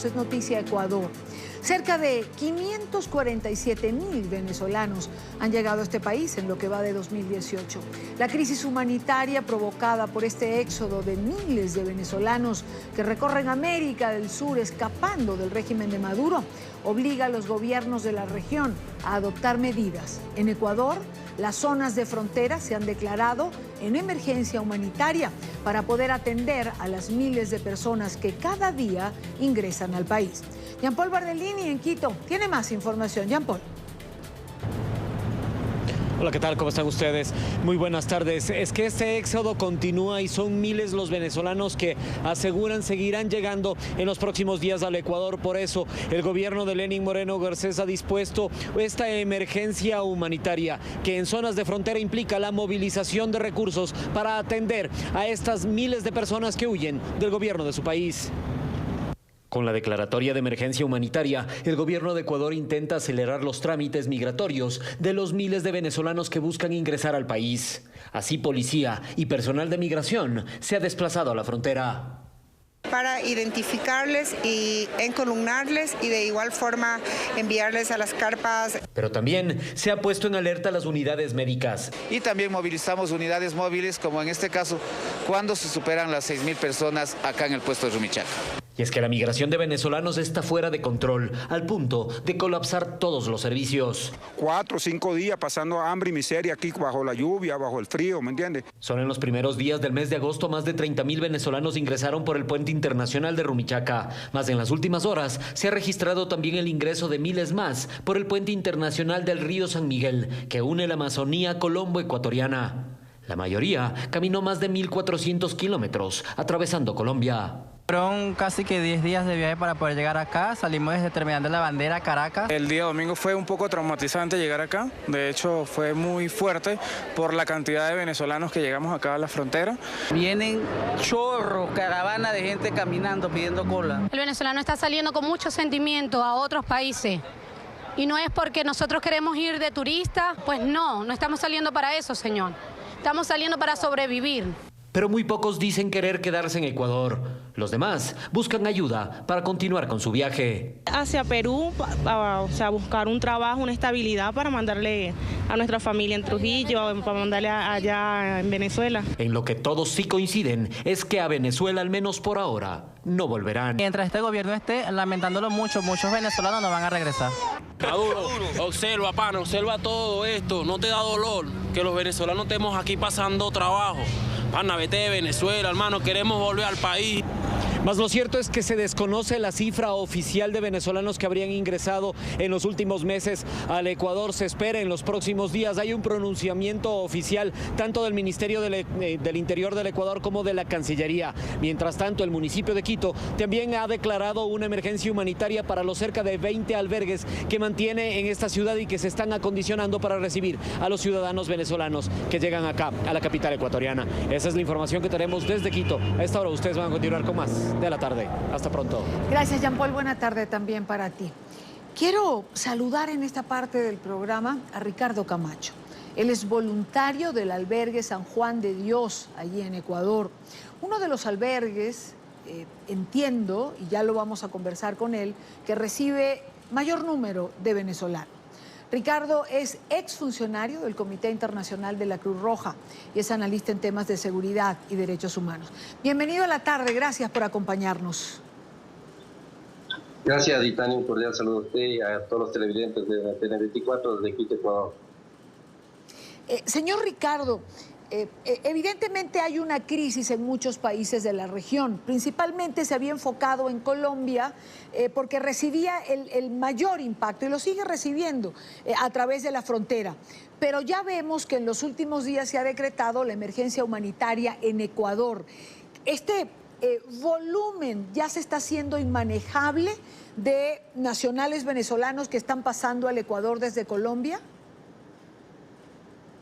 Es noticia Ecuador. Cerca de 547,000 venezolanos han llegado a este país en lo que va de 2018. La crisis humanitaria provocada por este éxodo de miles de venezolanos que recorren América del Sur escapando del régimen de Maduro obliga a los gobiernos de la región a adoptar medidas. En Ecuador, las zonas de frontera se han declarado en emergencia humanitaria para poder atender a las miles de personas que cada día ingresan al país. Jean Paul Bardellini en Quito tiene más información. Jean Paul. Hola, ¿qué tal? ¿Cómo están ustedes? Muy buenas tardes. Es que este éxodo continúa y son miles los venezolanos que aseguran seguirán llegando en los próximos días al Ecuador. Por eso, el gobierno de Lenín Moreno Garcés ha dispuesto esta emergencia humanitaria que en zonas de frontera implica la movilización de recursos para atender a estas miles de personas que huyen del gobierno de su país. Con la declaratoria de emergencia humanitaria, el gobierno de Ecuador intenta acelerar los trámites migratorios de los miles de venezolanos que buscan ingresar al país. Así, policía y personal de migración se ha desplazado a la frontera para identificarles y encolumnarles y de igual forma enviarles a las carpas. Pero también se ha puesto en alerta las unidades médicas. Y también movilizamos unidades móviles, como en este caso, cuando se superan las 6,000 personas acá en el puesto de Rumichaca. Y es que la migración de venezolanos está fuera de control, al punto de colapsar todos los servicios. 4 o 5 días pasando hambre y miseria aquí bajo la lluvia, bajo el frío, ¿me entiendes? Solo en los primeros días del mes de agosto, más de 30,000 venezolanos ingresaron por el puente internacional de Rumichaca. Más en las últimas horas, se ha registrado también el ingreso de miles más por el puente internacional del río San Miguel, que une la Amazonía colombo-ecuatoriana. La mayoría caminó más de 1.400 kilómetros, atravesando Colombia. Fueron casi que 10 días de viaje para poder llegar acá. Salimos desde Terminal de la Bandera, Caracas. El día domingo fue un poco traumatizante llegar acá. De hecho, fue muy fuerte por la cantidad de venezolanos que llegamos acá a la frontera. Vienen chorros, caravana de gente caminando, pidiendo cola. El venezolano está saliendo con mucho sentimiento a otros países. Y no es porque nosotros queremos ir de turista, pues no estamos saliendo para eso, señor. Estamos saliendo para sobrevivir. Pero muy pocos dicen querer quedarse en Ecuador. Los demás buscan ayuda para continuar con su viaje. Hacia Perú, o sea, buscar un trabajo, una estabilidad para mandarle a nuestra familia en Trujillo, para mandarle allá en Venezuela. En lo que todos sí coinciden es que a Venezuela, al menos por ahora, no volverán. Mientras este gobierno esté lamentándolo mucho, muchos venezolanos no van a regresar. Maduro, observa, pana, observa todo esto. No te da dolor que los venezolanos estemos aquí pasando trabajo. Pana, vete de Venezuela, hermano, queremos volver al país. Mas lo cierto es que se desconoce la cifra oficial de venezolanos que habrían ingresado en los últimos meses al Ecuador. Se espera en los próximos días. Hay un pronunciamiento oficial tanto del Ministerio del Interior del Ecuador como de la Cancillería. Mientras tanto, el municipio de Quito también ha declarado una emergencia humanitaria para los cerca de 20 albergues que mantiene en esta ciudad y que se están acondicionando para recibir a los ciudadanos venezolanos que llegan acá, a la capital ecuatoriana. Esa es la información que tenemos desde Quito. A esta hora ustedes van a continuar con más de la tarde. Hasta pronto. Gracias, Jean Paul. Buena tarde también para ti. Quiero saludar en esta parte del programa a Ricardo Camacho. Él es voluntario del albergue San Juan de Dios, allí en Ecuador. Uno de los albergues, entiendo, y ya lo vamos a conversar con él, que recibe mayor número de venezolanos. Ricardo es exfuncionario del Comité Internacional de la Cruz Roja y es analista en temas de seguridad y derechos humanos. Bienvenido a la tarde, gracias por acompañarnos. Gracias, Ditani, un cordial saludo a usted y a todos los televidentes de la TN24 desde Quito, Ecuador. Señor Ricardo, evidentemente hay una crisis en muchos países de la región. Principalmente se había enfocado en Colombia porque recibía el mayor impacto y lo sigue recibiendo a través de la frontera. Pero ya vemos que en los últimos días se ha decretado la emergencia humanitaria en Ecuador. Este volumen ya se está haciendo inmanejable de nacionales venezolanos que están pasando al Ecuador desde Colombia.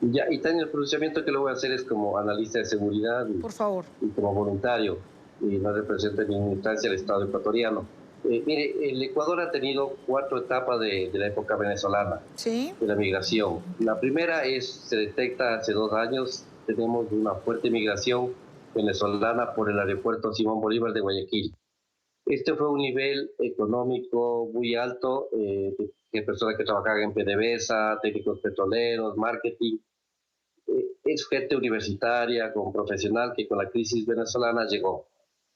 Ya, y también el pronunciamiento que lo voy a hacer es como analista de seguridad y, por favor, y como voluntario, y no representa en ninguna instancia al Estado ecuatoriano. Mire, el Ecuador ha tenido 4 etapas de la época venezolana, ¿sí?, de la migración. La primera se detecta hace 2 años, tenemos una fuerte migración venezolana por el aeropuerto Simón Bolívar de Guayaquil. Este fue un nivel económico muy alto, de personas que trabajaban en PDVSA, técnicos petroleros, marketing. Es gente universitaria, con profesional que con la crisis venezolana llegó.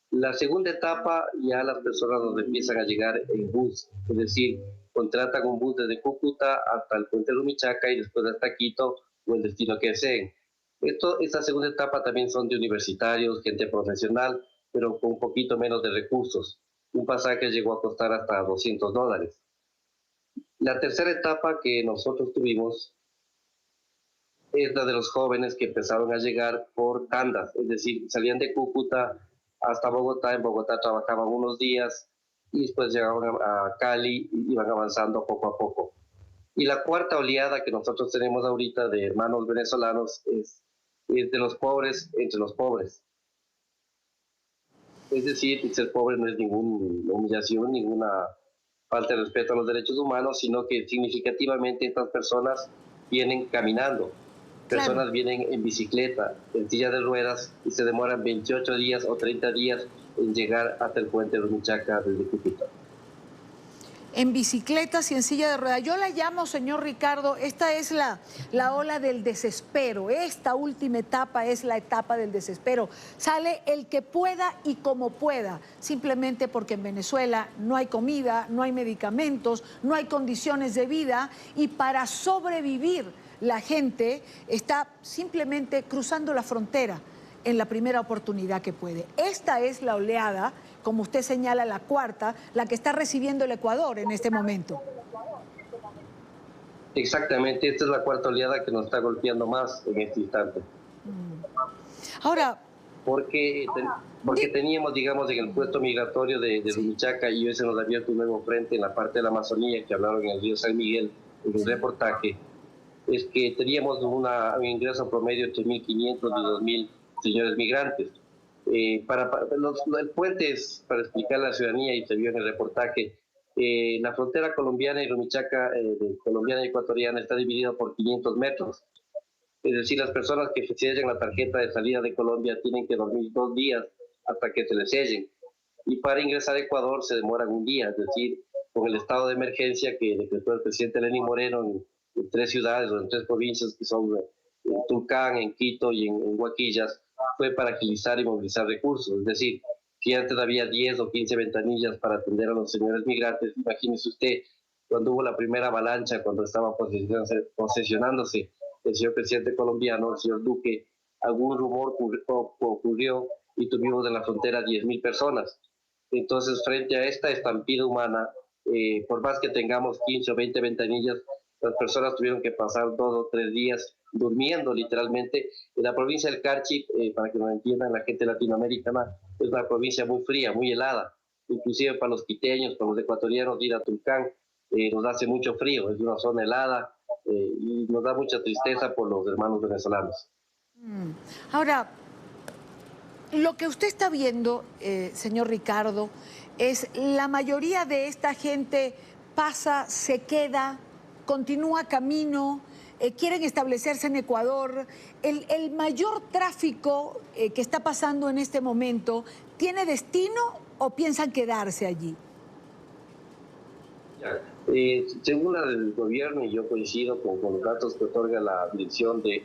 La segunda etapa ya las personas nos empiezan a llegar en bus, es decir, contratan un bus desde Cúcuta hasta el puente Rumichaca y después hasta Quito o el destino que deseen. Esta segunda etapa también son de universitarios, gente profesional, pero con un poquito menos de recursos. Un pasaje llegó a costar hasta $200. La tercera etapa que nosotros tuvimos es la de los jóvenes que empezaron a llegar por tandas, es decir, salían de Cúcuta hasta Bogotá, en Bogotá trabajaban unos días y después llegaban a Cali y iban avanzando poco a poco. Y la cuarta oleada que nosotros tenemos ahorita de hermanos venezolanos es de los pobres entre los pobres. Es decir, ser pobre no es ninguna humillación, ninguna falta de respeto a los derechos humanos, sino que significativamente estas personas vienen caminando. Personas vienen en bicicleta, en silla de ruedas, y se demoran 28 días o 30 días en llegar hasta el puente de Rumichaca desde Cúcuta. En bicicletas y en silla de ruedas. Yo la llamo, señor Ricardo, esta es la ola del desespero. Esta última etapa es la etapa del desespero. Sale el que pueda y como pueda, simplemente porque en Venezuela no hay comida, no hay medicamentos, no hay condiciones de vida, y para sobrevivir la gente está simplemente cruzando la frontera en la primera oportunidad que puede. Esta es la oleada, como usted señala, la cuarta, la que está recibiendo el Ecuador en este momento. Exactamente, esta es la cuarta oleada que nos está golpeando más en este instante. Ahora... Porque teníamos, digamos, en el puesto migratorio de Rumichaca, y hoy se nos ha abierto un nuevo frente en la parte de la Amazonía, que hablaron en el río San Miguel, en el reportaje, es que teníamos un ingreso promedio de 3.500 y 2.000 señores migrantes. El puente es para explicar a la ciudadanía, y se vio en el reportaje, la frontera colombiana y Rumichaca, colombiana y ecuatoriana, está dividida por 500 metros. Es decir, las personas que sellan la tarjeta de salida de Colombia tienen que dormir 2 días hasta que se les sellen. Y para ingresar a Ecuador se demoran 1 día, es decir, con el estado de emergencia que decretó el presidente Lenín Moreno en 3 ciudades o en 3 provincias, que son en Tulcán, en Quito y en Huaquillas, fue para agilizar y movilizar recursos. Es decir, si antes había 10 o 15 ventanillas para atender a los señores migrantes, imagínese usted cuando hubo la primera avalancha, cuando estaba posesionándose el señor presidente colombiano, el señor Duque, algún rumor ocurrió y tuvimos en la frontera 10.000 personas. Entonces, frente a esta estampida humana, por más que tengamos 15 o 20 ventanillas, las personas tuvieron que pasar 2 o 3 días durmiendo literalmente. En la provincia del Carchi, para que nos entiendan la gente latinoamericana, es una provincia muy fría, muy helada. Inclusive para los quiteños, para los ecuatorianos, ir a Tulcán nos hace mucho frío, es una zona helada, y nos da mucha tristeza por los hermanos venezolanos. Ahora, lo que usted está viendo, señor Ricardo, es la mayoría de esta gente pasa, se queda, continúa camino, quieren establecerse en Ecuador. El mayor tráfico que está pasando en este momento, ¿tiene destino o piensan quedarse allí? Según el gobierno, y yo coincido con los datos que otorga la Dirección de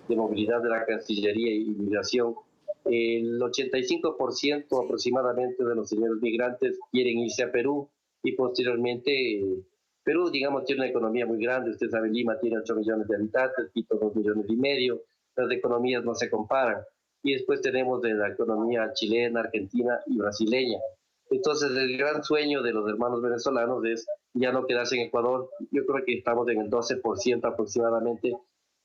Movilidad de la Cancillería y Migración, el 85% aproximadamente de los señores migrantes quieren irse a Perú, y posteriormente Perú, digamos, tiene una economía muy grande. Usted sabe, Lima tiene 8 millones de habitantes, Quito 2,5 millones, las economías no se comparan. Y después tenemos de la economía chilena, argentina y brasileña. Entonces, el gran sueño de los hermanos venezolanos es ya no quedarse en Ecuador. Yo creo que estamos en el 12% aproximadamente,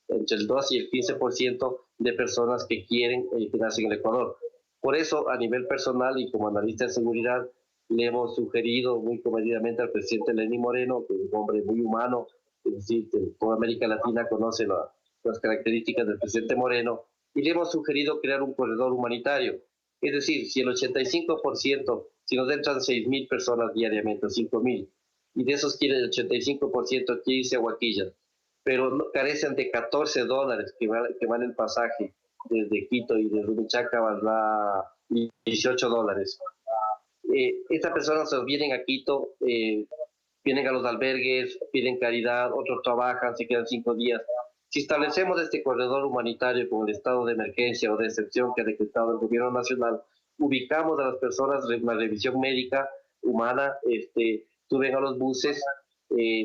entre el 12 y el 15% de personas que quieren quedarse en el Ecuador. Por eso, a nivel personal y como analista de seguridad, le hemos sugerido muy comedidamente al presidente Lenín Moreno, que es un hombre muy humano, es decir, que toda América Latina conoce las características del presidente Moreno, y le hemos sugerido crear un corredor humanitario. Es decir, si el 85%, si nos entran 6.000 personas diariamente, 5.000, y de esos quiere el 85% quiere irse a Huaquillas, pero no, carecen de $14 que vale el pasaje desde Quito, y de Rumichaca valdrá $18. Estas personas vienen a Quito, vienen a los albergues, piden caridad, otros trabajan, se quedan 5 días. Si establecemos este corredor humanitario con el estado de emergencia o de excepción que ha decretado el gobierno nacional, ubicamos a las personas en una revisión médica humana, suben a los buses,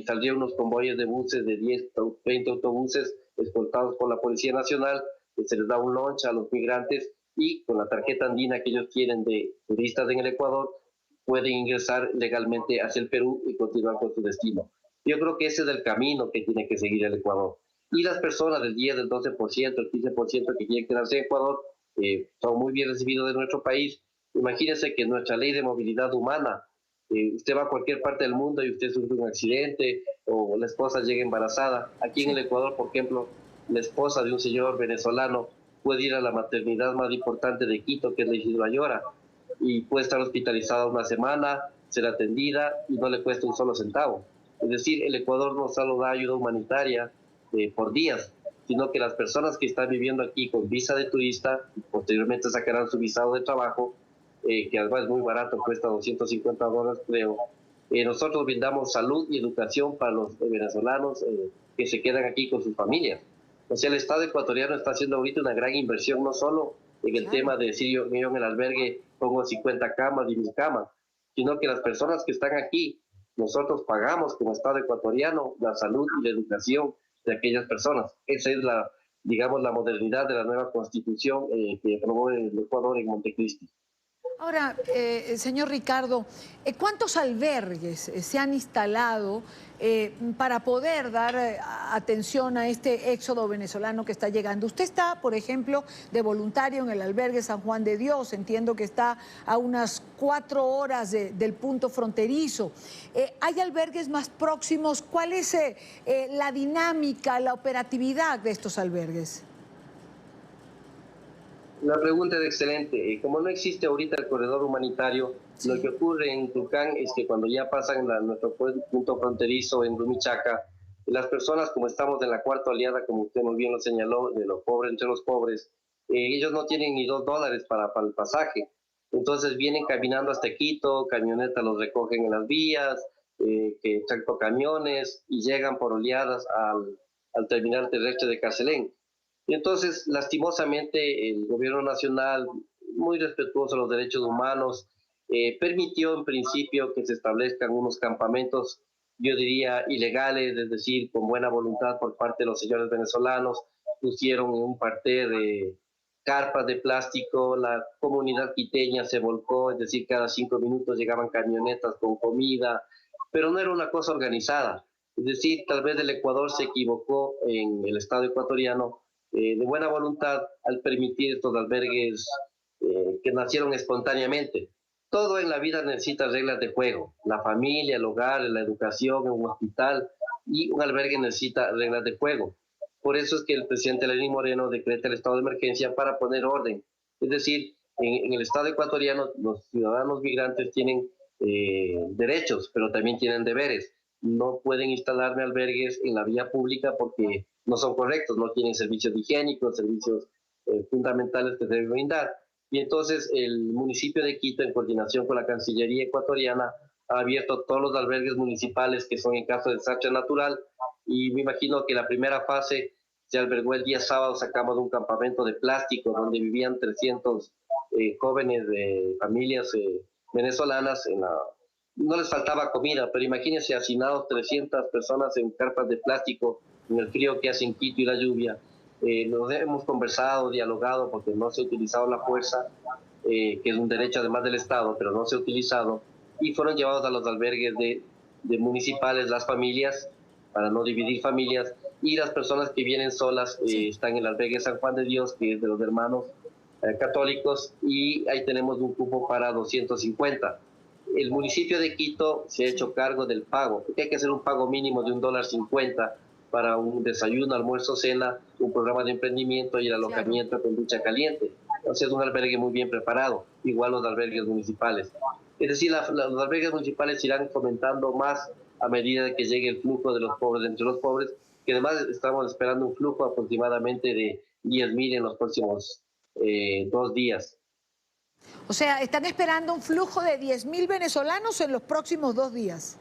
saldrían unos convoyes de buses de 10 o 20 autobuses escoltados por la Policía Nacional, se les da un lunch a los migrantes y con la tarjeta andina que ellos tienen de turistas en el Ecuador, pueden ingresar legalmente hacia el Perú y continuar con su destino. Yo creo que ese es el camino que tiene que seguir el Ecuador. Y las personas del 10, del 12%, el 15% que quieren quedarse en Ecuador, son muy bien recibidos de nuestro país. Imagínense que nuestra ley de movilidad humana, usted va a cualquier parte del mundo y usted sufre un accidente o la esposa llega embarazada. Aquí en el Ecuador, por ejemplo, la esposa de un señor venezolano puede ir a la maternidad más importante de Quito, que es la Isidro Ayora, y puede estar hospitalizada una semana, ser atendida y no le cuesta un solo centavo. Es decir, el Ecuador no solo da ayuda humanitaria por días, sino que las personas que están viviendo aquí con visa de turista, posteriormente sacarán su visado de trabajo, que además es muy barato, cuesta $250 creo. Nosotros brindamos salud y educación para los venezolanos que se quedan aquí con sus familias. O sea, el Estado ecuatoriano está haciendo ahorita una gran inversión, no solo en el tema de decir yo en el albergue pongo 50 camas y 1000 camas, sino que las personas que están aquí, nosotros pagamos como Estado ecuatoriano la salud y la educación de aquellas personas. Esa es la, digamos, la modernidad de la nueva constitución que aprobó el Ecuador en Montecristi. Ahora, señor Ricardo, ¿cuántos albergues se han instalado para poder dar atención a este éxodo venezolano que está llegando? Usted está, por ejemplo, de voluntario en el albergue San Juan de Dios, entiendo que está a unas 4 horas del punto fronterizo. ¿Hay albergues más próximos? ¿Cuál es la dinámica, la operatividad de estos albergues? La pregunta es excelente. Como no existe ahorita el corredor humanitario, lo que ocurre en Tulcán es que cuando ya pasan nuestro punto fronterizo en Rumichaca, las personas, como estamos en la cuarta oleada, como usted muy bien lo señaló, de los pobres entre los pobres, ellos no tienen ni $2 para el pasaje. Entonces vienen caminando hasta Quito, camionetas los recogen en las vías, que camiones y llegan por oleadas al terminal terrestre de Carcelén. Y entonces, lastimosamente, el gobierno nacional, muy respetuoso de los derechos humanos, permitió en principio que se establezcan unos campamentos, yo diría, ilegales, es decir, con buena voluntad por parte de los señores venezolanos, pusieron un parterre de carpas de plástico, la comunidad quiteña se volcó, es decir, cada 5 minutos llegaban camionetas con comida, pero no era una cosa organizada. Es decir, tal vez el Ecuador se equivocó en el Estado ecuatoriano, de buena voluntad al permitir estos albergues que nacieron espontáneamente. Todo en la vida necesita reglas de juego. La familia, el hogar, la educación, un hospital y un albergue necesita reglas de juego. Por eso es que el presidente Lenín Moreno decreta el estado de emergencia para poner orden. Es decir, en el estado ecuatoriano los ciudadanos migrantes tienen derechos, pero también tienen deberes. No pueden instalarme albergues en la vía pública porque no son correctos, no tienen servicios higiénicos, servicios fundamentales que se deben brindar. Y entonces el municipio de Quito, en coordinación con la Cancillería ecuatoriana, ha abierto todos los albergues municipales que son en caso de desastre natural, y me imagino que la primera fase se albergó el día sábado, sacamos de un campamento de plástico donde vivían 300 jóvenes de familias venezolanas. No les faltaba comida, pero imagínense hacinados 300 personas en carpas de plástico, en el frío que hace en Quito y la lluvia. Nos hemos conversado, dialogado, porque no se ha utilizado la fuerza, que es un derecho además del Estado, pero no se ha utilizado, y fueron llevados a los albergues de municipales las familias, para no dividir familias, y las personas que vienen solas están en el albergue San Juan de Dios, que es de los hermanos católicos, y ahí tenemos un cupo para 250. El municipio de Quito se ha hecho cargo del pago, porque hay que hacer un pago mínimo de $1.50 para un desayuno, almuerzo, cena, un programa de emprendimiento y el alojamiento con ducha caliente. Entonces es un albergue muy bien preparado, igual los albergues municipales. Es decir, los albergues municipales irán fomentando más a medida de que llegue el flujo de los pobres entre los pobres, que además estamos esperando un flujo aproximadamente de 10.000 en los próximos 2 días. O sea, están esperando un flujo de 10.000 venezolanos en los próximos 2 días.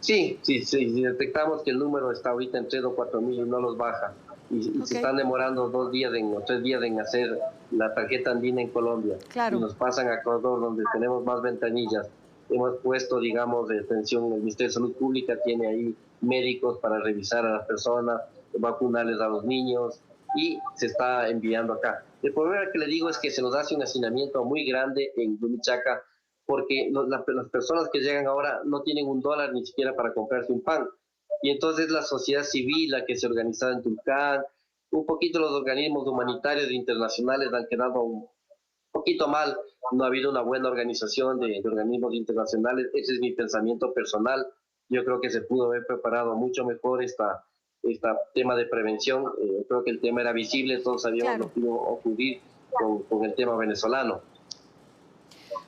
Sí, detectamos que el número está ahorita en 3 o 4 mil y no los baja. Y se están demorando 2 días o 3 días en hacer la tarjeta andina en Colombia. Claro. Y nos pasan a Ecuador, donde tenemos más ventanillas. Hemos puesto, digamos, de atención, el Ministerio de Salud Pública tiene ahí médicos para revisar a las personas, vacunarles a los niños, y se está enviando acá. El problema que le digo es que se nos hace un hacinamiento muy grande en Rumichaca, porque las personas que llegan ahora no tienen $1 ni siquiera para comprarse un pan. Y entonces la sociedad civil, la que se organiza en Tulcán, un poquito los organismos humanitarios internacionales han quedado un poquito mal. No ha habido una buena organización de organismos internacionales. Ese es mi pensamiento personal. Yo creo que se pudo haber preparado mucho mejor este tema de prevención. Creo que el tema era visible, todos sabíamos lo que iba a ocurrir con el tema venezolano.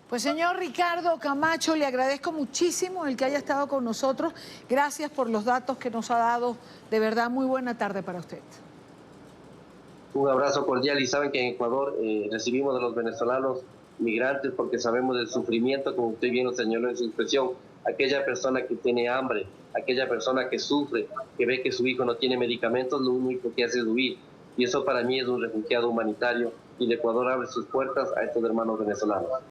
Pues señor Ricardo Camacho, le agradezco muchísimo el que haya estado con nosotros. Gracias por los datos que nos ha dado. De verdad, muy buena tarde para usted. Un abrazo cordial, y saben que en Ecuador recibimos de los venezolanos migrantes porque sabemos del sufrimiento, como usted bien lo señaló en su expresión, aquella persona que tiene hambre, aquella persona que sufre, que ve que su hijo no tiene medicamentos, lo único que hace es huir. Y eso para mí es un refugiado humanitario, y el Ecuador abre sus puertas a estos hermanos venezolanos.